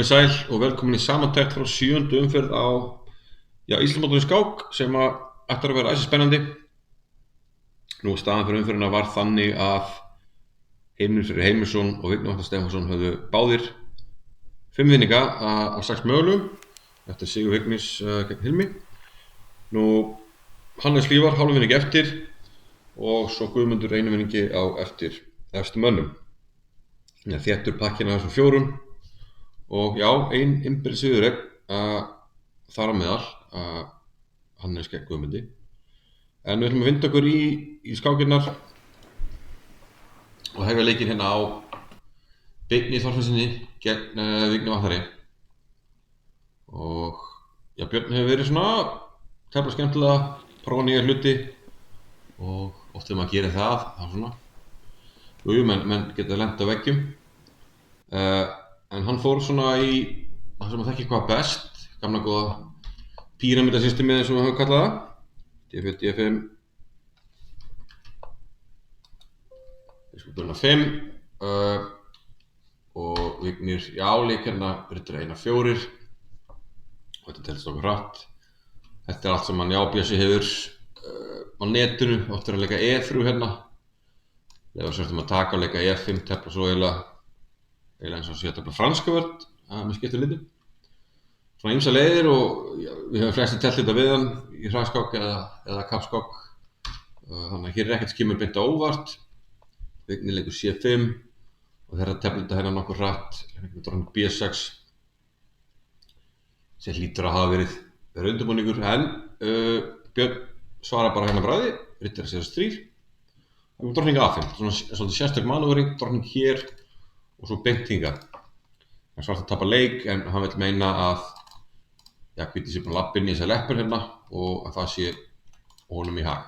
Komið sæl og velkomin í samantekt frá 7. umferð á Íslandsmótinu í skák sem ætlar að vera æsi spennandi. Nú staðan fyrir umferðina var þannig að Heimir Freyr Heimisson og Vignir Atli Stefánsson höfðu báðir 5 vinninga af 6 mögulegum eftir sigur Vignis gegn Hilmi. Nú Hannes Hlífar hálfu vinningi eftir og svo Guðmundur einu vinningi á eftir efstu mönnum. Þéttur pakkinn af þessum 4 og já, ein innbyrðis sigurinn þar á meðal Hannes gegn Guðmundi. En við ætlum að vinda okkur í skákirnar og hefja leikinn hérna á Birni Þorfinnssyni gegn Vigni Vatnari. Og já, Björn hefur verið svona tefla skemmtilega, prófa nýja hluti og oft þegar maður gerir það þá svona jú, menn geta lent á veggjum. En hann fór svona í það sem að þekki hvað best, gamla góða píramídasystemið eins og við höfum kallað það. D4, D5 Biskupurinn 5 og Vignir leik hérna riddari 1-4 og þetta telst okkur hratt. Þetta allt sem hann Bjössi hefur á netinu, oft að leika E3 hérna lefa sértum að taka og leika E5 tefla svo eiginlega eins og sé að tefla franska vörn með skiptum litum. Svona ýmsar leiðir og við höfum flestir teflt þetta við hann í hraðskák eða kappskák. Þannig að hér ekkert skimur beint á óvart. Vignir leikur C5 og þeirra tefla þetta hérna nokkur hratt með drótning B6 sem hlýtur að hafa verið undirbúningur en Björn svarar bara hérna bræði, riddari C3 og drótning A5, svolítið sérstök manúvering, drótning hér og svo beint hingað. Hann svart að tapa leik en hann vill meina að hvíti sé búinn að labba inn í þessa leppur hérna og að það sé honum í hag.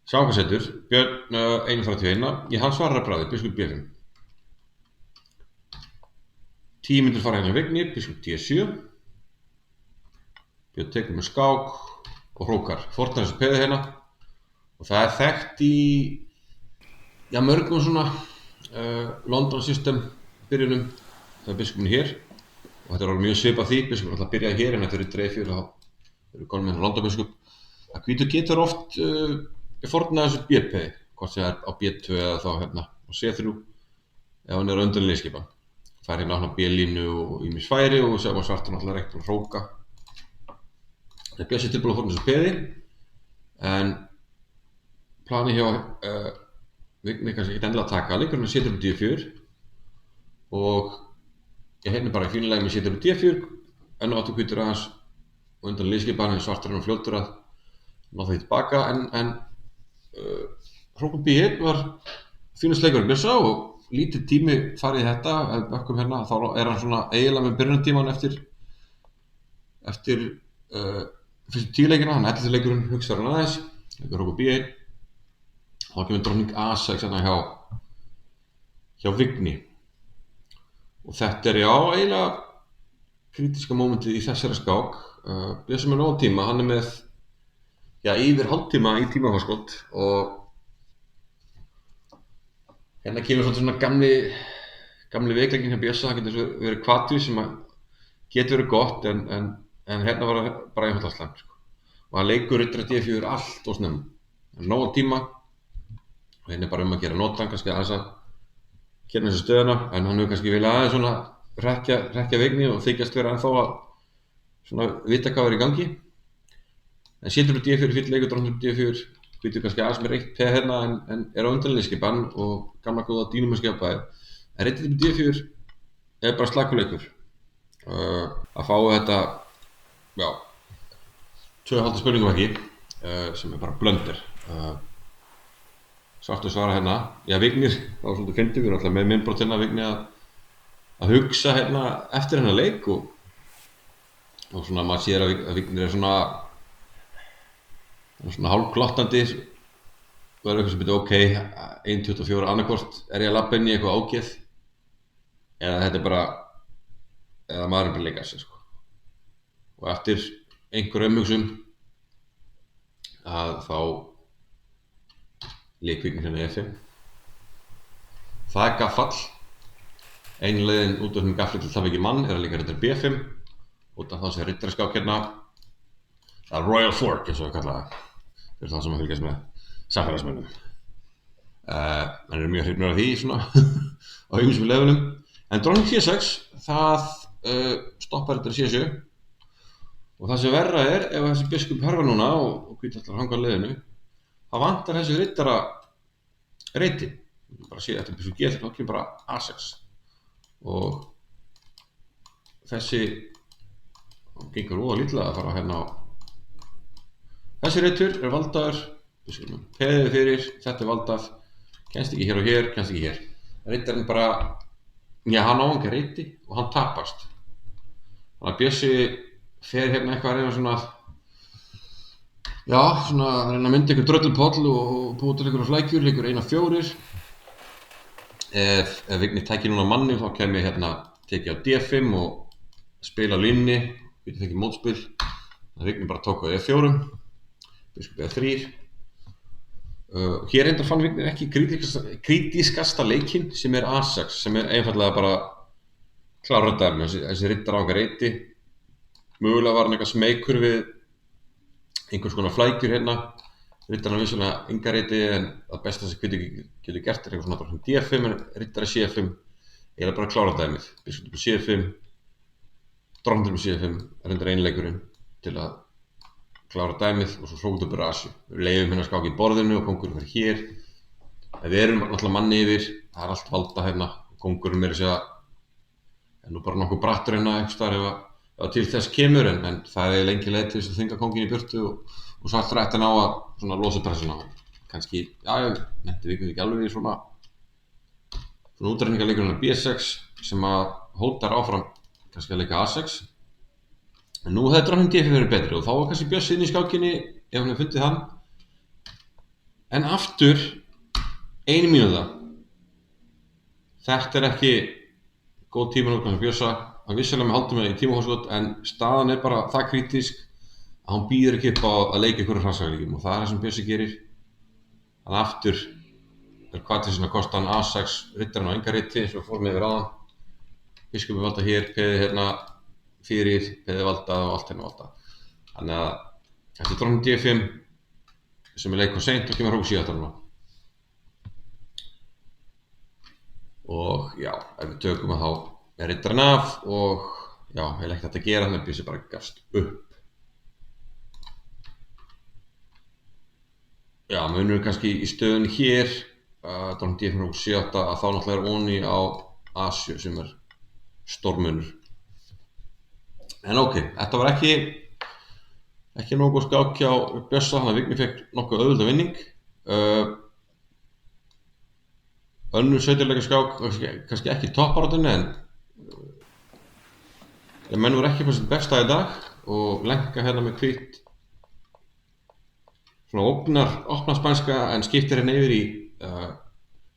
Sjáum hvað setur. Björn 1.31. Hann svarar að bræði, biskup B5. 10 mínútur fara hérna Vignir, biskup D7. Björn tekur með skák og hrókar. Fornar þessu peði hérna og það er þekkt í mörgum svona London system byrjunum. Það er biskupinn hér og þetta er alveg mjög svipað því. Biskupinn alltaf byrjaði hér en þetta eru dreifjör og þá eru konum hérna London biskup. Að hvítur getur oft fornað þessu B-peði, hvort sem það er á B2 eða þá hérna á C3 ef hann er undan liðskipan. Það er hérna á B-línu og ýmis færi og sem á svartur náttúrulega reynt að hróka. Það er Bjössi tilbúin að forna þessu peði en planið hjá Vignir kannski ekkert endilega að taka. Leikurinn setur D4 og hérna bara í fínulega með setur D4 en áttu hvítur aðeins og undan liðskipan en svartur hann fljótur að ná það tilbaka en hrókum B1 var fínust leikurinn Bjössa og lítið tími farið í þetta ef við ökkum hérna þá er hann svona eiginlega með byrjunartíman eftir fyrstu 10 leikina, hann 11. leikurinn hugsar hann aðeins, leikur hrókum B1 og þá kemur drótning A6 hérna hjá Vigni og þetta er eiginlega kritiska mómentið í þessari skák. Bjössi með nóg tíma, hann er með yfir hálftíma í tímaforskot og hérna kemur svona gamli veikleikinn hjá Bjössa. Það getur verið kvatu sem getur verið gott en hérna var það bara einfaldlega slæmt og hann leikur riddari D4 allt og snemma, nóg tíma og hérna er bara að gera nota kannski aðeins að kynna þessu stöðuna en hann hefur kannski viljað aðeins svona hrekkja Vigni og þykjast vera ennþá að svona vita hvað er í gangi. En setur D4 fyrir leikur, drótning D4 hvítur kannski aðeins með reitt peð hérna en er á undan liðskipan og gamla góða dýnumaskjapaði. En riddari D4 er bara slakur að fá þetta 2,5 spurningum ekki sem er bara blöndir. Svartur svara hérna, Vignir, það var svolítið fyndið, við erum alltaf með minnbrot hérna Vigni að hugsa hérna eftir hennar leik og svona maður sér að Vignir er svona hálfglottandi og er eitthvað sem byrja ok, 1.24 annarkvort er ég að labba inn í eitthvað ágeð eða þetta er bara, eða maðurinn bara leika sér og eftir einhver umhugsun að þá leik Vignir hérna E5. Það er gaffall Einu leiðin út af gafli til það ekki mann að leika riddari B5 út af það sem riddaraskák hérna. Það er Royal Fork eins og við kalla það fyrir það sem að fylgjast með samfélagsmönnum. Menn eru mjög hrifnir af því svona á ýmsum levelum. En drótning C6 það stoppar riddari C7 og það sem verra er ef þessi biskup hörfa núna og hvít ætlar að hanga á leiðinu það vantar þessi riddara reyti. Bara sé þetta biskup G3 þá kemur bara A6 og þessi gengur óða lítið að fara hérna á þessi reitur er valdaður biskupnum peðið fyrir, þetta er valdað kennst ekki hér og hér, kennst ekki hér reitarinn bara, já hann á enga reyti og hann tapast þannig að Bjössi fer hérna eitthvað að reyna svona já, svona að reyna að mynda ykkur dröllupoll og búið til ykkur flækjur, ykkur 1-4 Ef Vigni tæki núna manni þá kem ég hérna tekið á D5 og spila á línni við tekið mótspil þannig að Vigni bara tók á E4 biskup E3 hér reyndar fann Vigni ekki krítískasta leikinn sem er A6 sem er einfallega bara klár riddari þessi riddar á okkar reyti mögulega var hann eitthvað smeykur við einhvers konar flækjur hérna riddarinn á vissulega enga reyti en það besta sem hvíti getur gert er eitthvað svona bara D5 en riddari C5 eiginlega bara klára dæmið biskup C5 drótning C5 reyndar einleikurinn til að klára dæmið og svo hrókuðu bara Asju við leyfum hérna skák í borðinu og kóngurinn fyrir hér en við erum náttúrulega manni yfir það er allt valda hérna og kóngurinn meira segja en nú bara nokkuð brattur hérna einhvers staðar ef til þess kemur en það er lengi leið til þess að þvinga kónginn í burtu og svo aftur ætti hann á að svona losa pressuna kannski, já, nefndi við ekki alveg í svona útrenningarleikurinn B6 sem að hótar áfram kannski að leika A6 en nú hefði drótning D5 verið betri og þá var kannski Bjössi inn í skákinni ef hann hefði fundið hann en aftur 1 mínúta þetta er ekki góð tímanótkun hjá Bjössa hann vissulega með haldum í tímahóskot en staðan er bara það kritísk að hann býður ekki upp á að leika ykkur hraðsakleikum og það er það sem Bjössi gerir þannig aftur er kvartisinn að kosta hann A6 riddarinn á enga reyti eins og fór með yfir áðan biskupi valda hér, peðið hérna fyrir, peðið valdað og allt hérna valdað þannig að þetta er drótning D5 sem er leik og seint og kemur hrók síðan núna og já, ef við tökum að þá er riddarinn af og já, heila ekkert að gera þannig að Bjössi bara gafst upp já, munur kannski í stöðunni hér drótning D5 og C8 að þá náttúrulega er onni á A7 sem er stórmunur en ok, þetta var ekki nógu skák hjá Bjössa þannig að Vigni fekk nokkuð auðvelda vinning önnur 17 skák kannski ekki toppbaráttunni en menn voru ekki fyrst besta í dag og lenka hérna með hvít svona opna spænska en skiptir hérna yfir í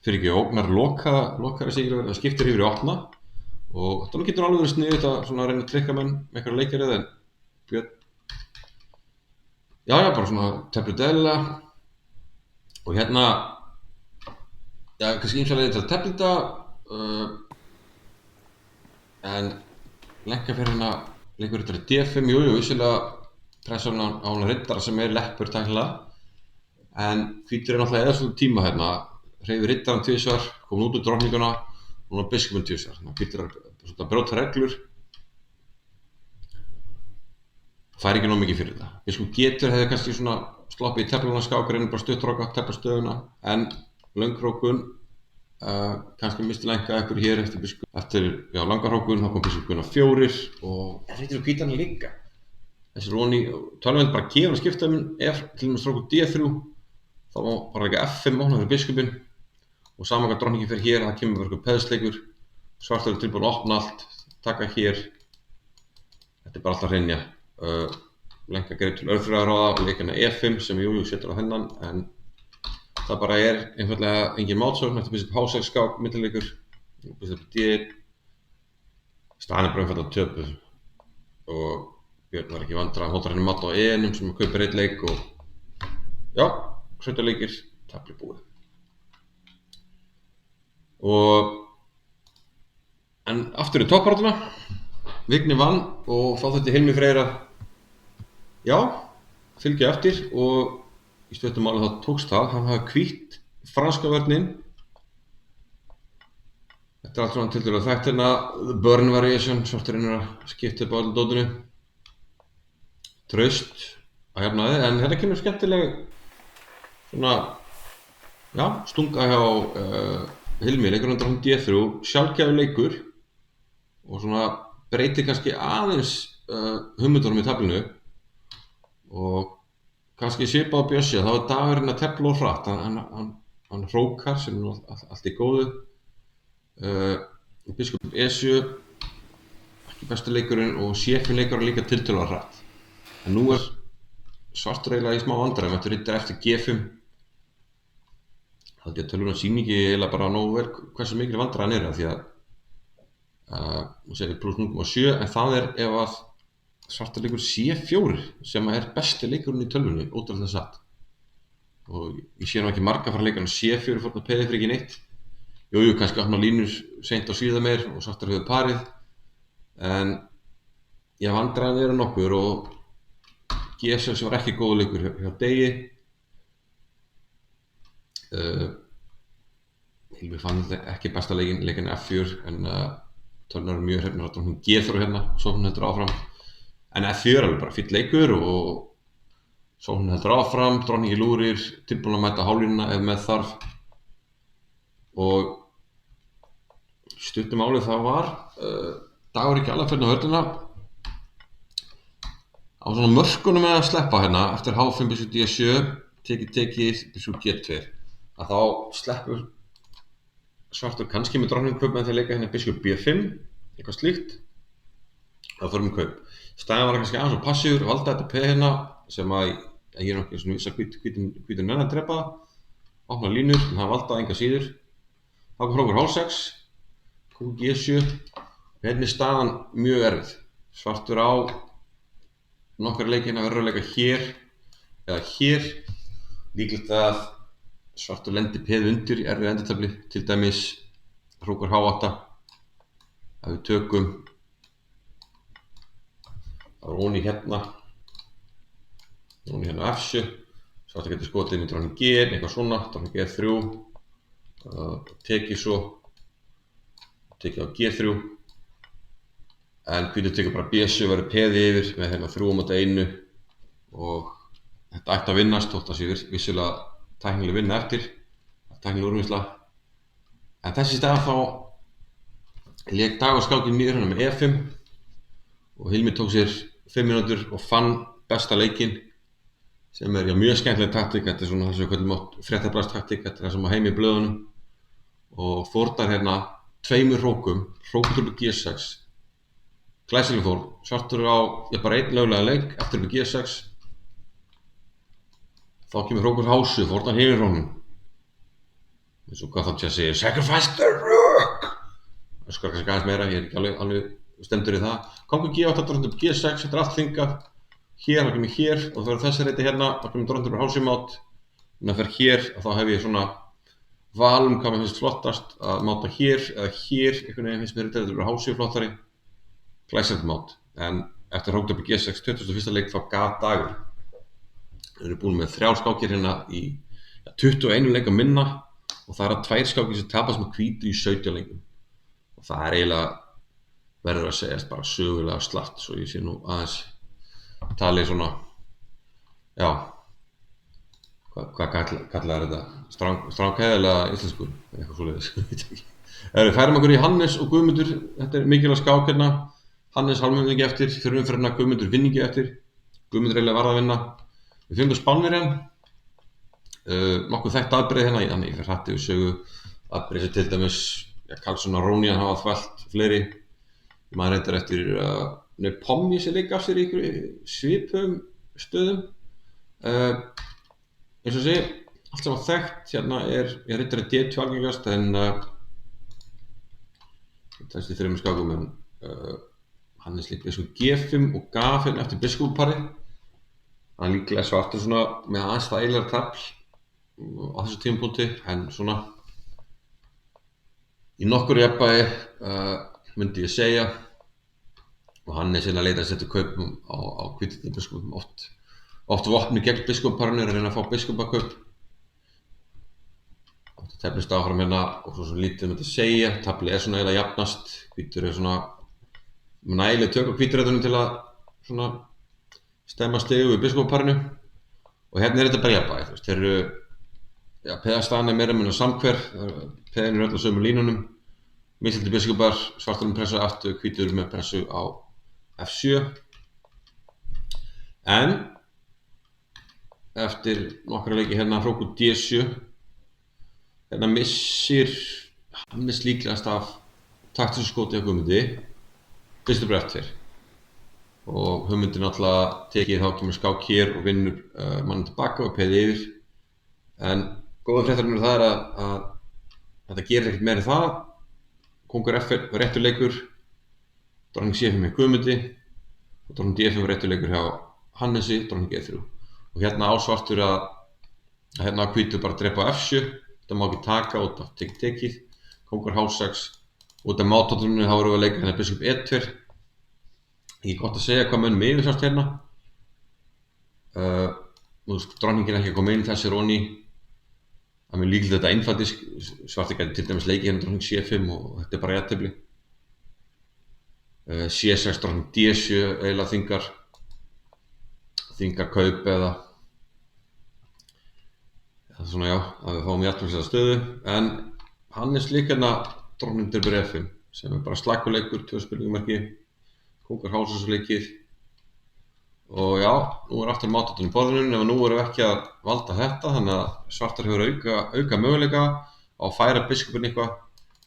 fyrir ekki ógnar lokaðar sigur það skiptir yfir í opna og þetta getur alveg verið sniðugt að svona reyna að trikka menn með einhverja leikjarið en Björn já bara svona tefludella og hérna já kannski ýmsar leiðir til að teflita en lenka fyrir hérna leikur riddari D5 jú vissulega pressan á hana riddara sem er leppur tæknilega en hvítur er náttúrulega eða svolítið tíma hérna hreyfir riddarann tvisvar komin út úr drótninguna og núna biskupinn tvisvar þannig að hvítur er svona að brjóta reglur fær ekki nóg mikið fyrir þetta biskup G3 hefði kannski svona sloppið í teflunarskák reynir bara stuttróka, tefla stöðuna en löngrókun kannski misti lenka ekkur hér eftir langarhrókun þá kom biskupinn á 4 og hvítur og hvítan líka þessi róni tölvöld bara gefa hann skiptamun ef til dæmis strókur D3 þá má bara leika F5 opna fyrir biskupinn og saman hvað drótningin fyrir hér það kemur verið peðsleikur svartur er tilbúin að opna allt taka hér þetta er bara alltaf hreinja lenka greip til örþriðaráða og leika hérna E5 sem jú setur á hennan en það bara er einfallega engin mátsvörn eftir biskup H6 skák millileikur biskup D staðan er bara einfallega töpuð og Björn var ekki vandræð, hann hótar henni mat á EN-um sem kaupir einn leik og já, 17 leikir, tafli búið og En aftur í toppbarátuna, Vigni vann og þá þetta Hilmi Freyr að já, fylgja eftir og í stuttu máli þá tókst það. Hann hafði hvítt franska vörnin. Þetta allt svona tiltölulega þekkt hérna, the burn variation, svarturinn að skipta upp á öllu dótinu. Traust að jafnaði, en þetta kemur skemmtileg svona, já, stunga hjá Hilmi, leikur undir hann D3, sjálfgefur leikur og svona breytir kannski aðeins hugmyndunum í taflinu og kannski svipað á Bjössi, þá dagurinn að tefla og hratt, hann hrókar sem allt í góðu. Biskup E7 ekki besti leikurinn og séfin leikurinn líka tiltölulega hratt. En nú svartur eiginlega í smá vandræðum eftir rittar eftir G5. Það er tölvuna sýningi eiginlega bara nógu vel hversu mikil vandræðan er því að segir plus 0,7 en það ef að svartur leikur C4 sem er besti leikurinn í tölvunni ótrúlega satt. Og ég sé nú ekki marga fara leikurinn C4 fórn að peði fyrir ekki neitt. Jú, kannski opna línur seint á síðan meir og svartur höfðu parið en ég vandræðan eru nokkur og G6 var ekki góð leikur hjá Degi. Hilmi fann ekki besta leikinn F4 en tölvunnar eru mjög hrifnar að hún G3 hérna og svo hún heldur áfram. En F4 er alveg bara fínn leikur og svo hún heldur áfram, dronningi lúrir, tilbúin að mæta hálflínuna ef með þarf. Og stuttum álið það var dagur ekki alveg fyrir hörðina á svona mörkunum með að sleppa hérna eftir H5 biskup D7 tekið biskup G2 að þá sleppur svartur kannski með dronningkaup með því að leika hérna biskup B5 eitthvað slíkt þá förum við kaup. Staðan var kannski aðeins og passífur valda þetta P hérna sem að ég er nokkið svona viss að hvítur nenn að drepa opna línur en það valda enga síður. Þá kom hrókur H6 kúk G7 hérna staðan mjög erfið. Svartur á nokkra leikina verður að leika hér eða hér líklegt að svartur lendi peð undir í erfið endurtafli til dæmis hrókur H8 að við tökum það var óni hérna F7 svartur getur skotið inn í dronning G eitthvað svona, dronning G3 tekið á G3 en hvítur tekur bara B7 verður peði yfir með hérna 3-1 og þetta ætti að vinnast þótt að sé vissulega tæknileg vinna eftir tæknileg úrvinnsla en þessi stað þá lék Dagur skákinn niður hérna með E5 og Hilmi tók sér 5 mínútur og fann besta leikinn sem mjög skemmtileg taktík þetta svona þessu kvöldum átt fréttablaðstaktík þetta það sem á heimi í blöðunum og fórnar hérna 2 hrókum hrókur upp G6 glæsileg fór, svartur á bara einn löglega leik eftir upp G6 þá kemur hrókur H7 fórnar hinir hrónum eins og hvað þá segir sacrifice the rook það skar kannski aðeins meira, ég er ekki alveg stemdur í það kongur G8 dróttur upp G6, þetta allt þingað hér, þá kemur hér og það verður þessi reyti hérna þá kemur dróttur upp H7 mát en það fer hér og þá hef ég svona val hvað mér finnst flottast að máta hér eða hér, einhvern veginn finnst mér þetta verður H7 flottari glæsilegt mát, en eftir hrókt upp í G6 21. leik þá gat Dagur við erum búin með 3 skákir hérna í 21 leik að minna og það að 2 skákir sem tapast með hvítur í 17 leikum og það eiginlega verður að segjast bara sögulega slatt svo ég sé nú aðeins talið svona já hvað kallar þetta stránkæðilega íslensku eitthvað svoleiðis við færum okkur í Hannes og Guðmundur þetta mikilvæg skák hérna Hannes halvmynningi eftir fyrir umferðina Guðmundur vinningi eftir Guðmundur eiginlega varð að vinna við fengum Spánverjan nokkuð þekkt afbrigði hérna þannig ég fer hrætt yfir sögu afbrigði sem til dæmis Karlsson og Rónían hafa þvælt fleiri maður reyndar eftir Pommi sem leik af sér í svipum stöðum eins og sé allt sem var þekkt hérna ég reyndar D2 algengast en þessi 3 skákum en Hannes líka eins og G5 og gaf hérna eftir biskupparið hann líklega svartur svona með aðeins þægilegar tafl á þessu tímapunkti en svona í nokkur jafnvægi myndi ég segja, og hann sinna að leitast eftir kaupum á hvítri biskupum, oft vopni gegn biskuparnir að reyna að fá biskupakaup. Það tefnist áfram hérna og svo lítið myndi segja, taflið svona eiginlega jafnast, hvítur svona nægileg tök á hvítrætunum til að svona stemma stigu við biskuparnu, og hérna þetta bara jafnvægi, þeir eru, peðastafan meira minna samhver, peðin öll á sömu línunum, missildi biskupar, svartur með pressu aftur, hvítur með pressu á F7, en eftir nokkra leiki hérna hrókur D7, hérna missir Hannes líklegast af taktísku skoti á Guðmundi, fyrstu bara F2, og hugmyndin náttúrulega tekið þá kemur skák hér og vinnur mann tilbaka og peði yfir, en góða fréttarinn það að þetta gerir ekkert meira en það. Kóngur F1 var réttur leikur, dronning C5 með Guðmundi og dronning D5 var réttur leikur hjá Hannesi, dronning E3, og hérna á svartur að hérna hvítur bara drepa á F7, þetta má ekki taka út af tekið, kóngur H6 út af mátátrunni, þá vorum við að leika hérna biskup E2, ekki gott að segja hvað mönnum yfirsjást hérna, dronningin ekki að koma inn, þessi Róni, það er mjög líklegt þetta einfaldi, svartir gæti til dæmis leikið hérna dronning C5 og þetta bara jafntefli. C6 dronning D7 eiginlega þyngar kaup eða svona að við fáum jafnteflislega stöðu, en Hannes líka hérna dronning drepa F5 sem er bara slakkuleikur, 2 spurningamerki, kóngur H6 leikið, og nú er aftur mátátunum borðinu, ef nú erum við ekki að valda þetta, þannig að svartar hefur auka möguleika á að færa biskupinn eitthvað,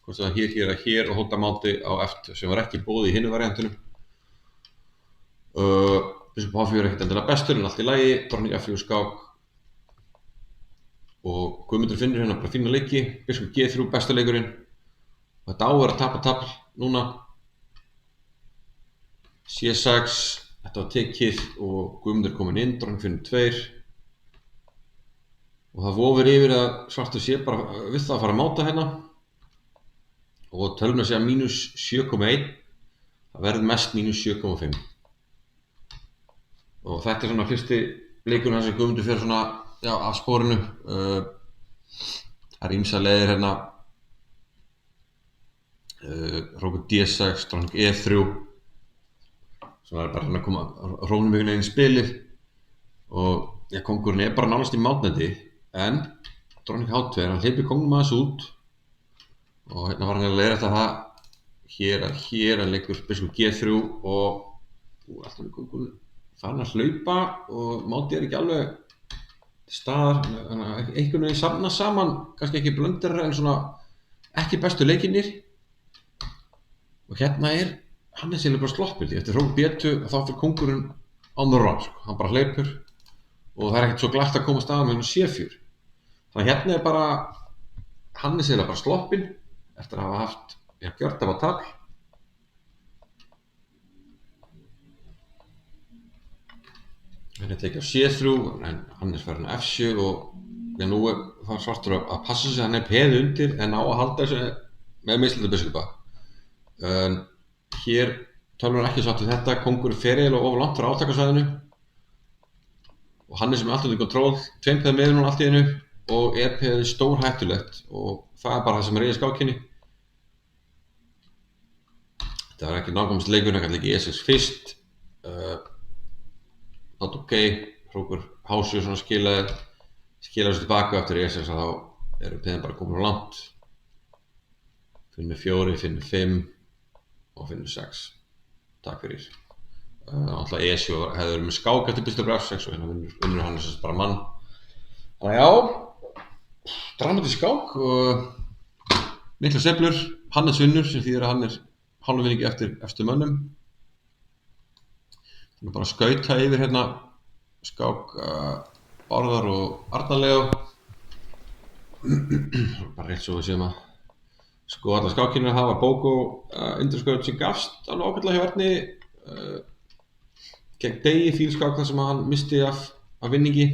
hvort það hér og hóta máti á F2 sem var ekki bóði í hinu variantinu. Biskup H4 er ekkert endilega bestur en allt í lagi, dronning F4 skák, og Guðmundur finnur hérna bara fína leiki, biskup G3 besta leikurinn, og þetta á að tapa tafl núna. C6, þetta var tekið og Guðmundur komin inn, dronning finnur 2, og það vofir yfir að svartur sé bara við það að fara að máta hérna, og tölvuna segja mínus 7,1, það verður mest mínus 7,5, og þetta er svona fyrsti leikurinn hans sem Guðmundur fer svona af sporinu. Það er ýmsar leiðir hérna, hrókur D6, dronning E3, sem er bara að koma rónum einhvern veginn í spilið, og kóngurinn er bara nánast í mátnætti, en dronning H2, hann hleypir kóngnum aðeins út, og hérna var hann að leiða þetta það hér að leikur biskup G3, og alltaf er kóngurinn farin að hlaupa og máti er ekki alveg til staðar, einhvern veginn safna saman, kannski ekki blöndir en svona ekki bestu leikinnir, og hérna er Hannes er bara sloppið, eftir hrókur B2 þá fyrir kóngurinn on the run, hann bara hleypur og það er ekkert svo glatt að komast að með C4, þannig að hérna er bara Hannes er bara sloppinn eftir að hafa haft gjört af að tafl. Hérna tekið á C3, en Hannes fer hann F7, og nú þarf svartur að passa sig, hann er peði undir en á að halda þessu með mislindu biskupa. Hér tölur ekki sátt við þetta, kóngur fer eiginlega of langt frá átakasvæðinu og Hannes er með allt undir kontról, 2 peði með núna allt í einu og peði stór hættulegt, og það er bara það sem er í skákinni. Þetta var ekki nákvæmst leikur, hann kallar ekki E6 fyrst, það ok, hrókur H7 svona skilaði þessu tilbaka eftir E6, að þá eru peðin bara komin á langt, finnur 4, finnur 5 og finnur 6, takk fyrir. Alltaf E7 hefði verið með skák eftir biskup F6 og hérna vinnur hann þess bara mann. Þannig já, dramatísk skák og mikla sveiflur, Hannes vinnur sem þýðir að hann er hálfvinningi eftir mönnum. Þannig bara að skauta yfir hérna skák Bárðar og Arnarlegu, bara rétt svo við séum að sko allar skákinu. Það var Bóko undirskaut sem gafst alveg ákveðlega hjá Erni gegn Degi, fílskák þar sem hann misti af vinningi.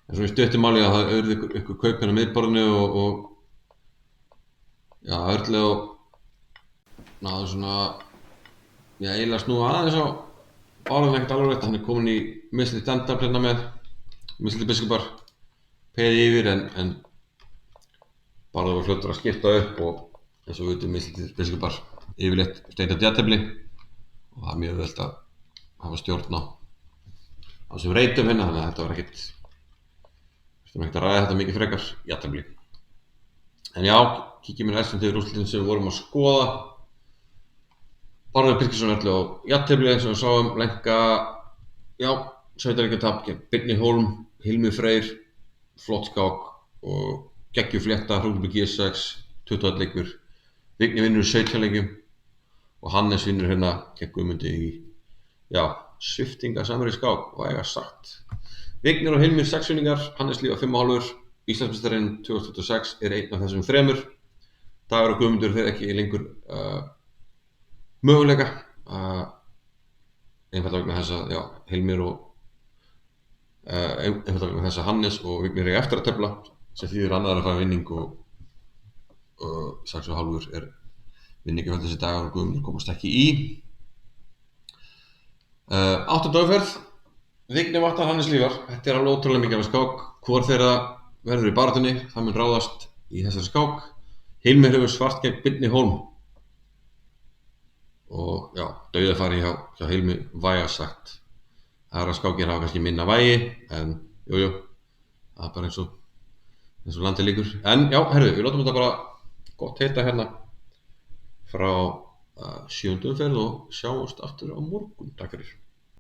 En svona í stuttu máli að það urðu ykkur kaup hérna á miðborðinu og já, Örli og náðu svona, já, eiginlega snúa aðeins á báðum ekkert alveg rétt. Hann komin í misli stand-up hérna með misli biskupar peði yfir en Bárður var fljótur að skipta upp og eins og við vitum misli biskupar yfirleitt steita jafntefli og það er mjög auðvelt að hafa stjórn á þessum reytum hérna, þannig að þetta var ekkert að ræða þetta mikið frekar jafntefli. En já, kíkjum inn elstum til úrslitin sem við vorum að skoða. Bárður Birkisson öllu á jafntefli eins og við sáum, Lenka, já, sveitaríkjatap gegn Birni Hólm, Hilmi Freyr, flott skák og geggjuflétta, Hróknarby G6, 21 leikur, Vigni vinnur 17 leikjum og Hannes vinnur hérna gegn Guðmundi í, já, sviptingasamri skák, vægast sagt. Vignir og Hilmir 6 vinningar, Hannes Líf 5,5, Íslandsmeistarinn 2026 er einn af þessum þremur. Dagur og Guðmundur þeir ekki lengur möguleika, einfaldlega vegna þess að, já, Hilmir og einfaldlega vegna þess að Hannes og Vignir eiga eftir að tefla, sem þýðir annar að fara vinning og 6,5 er vinningi fyrir þessi Dagur og Guðmundur komast ekki í. 8. umferð, Vignir Vatnar, Hannes Lífar. Þetta er alveg ótrúlega mikilvæg skák. Hvor þeirra verður í baráttunni, það mun ráðast í þessari skák. Hilmir hefur svart gegn Birni Hólm og já, dauðafæri hjá Hilmi, vægast sagt. Aðrar skákir hafa kannski minna vægi, en jújú, það er bara eins og landið líkur. En já, herðu, við látum þetta bara gott heita hérna frá 7. umferð og sjáumst aftur á morgun. Takk fyrir.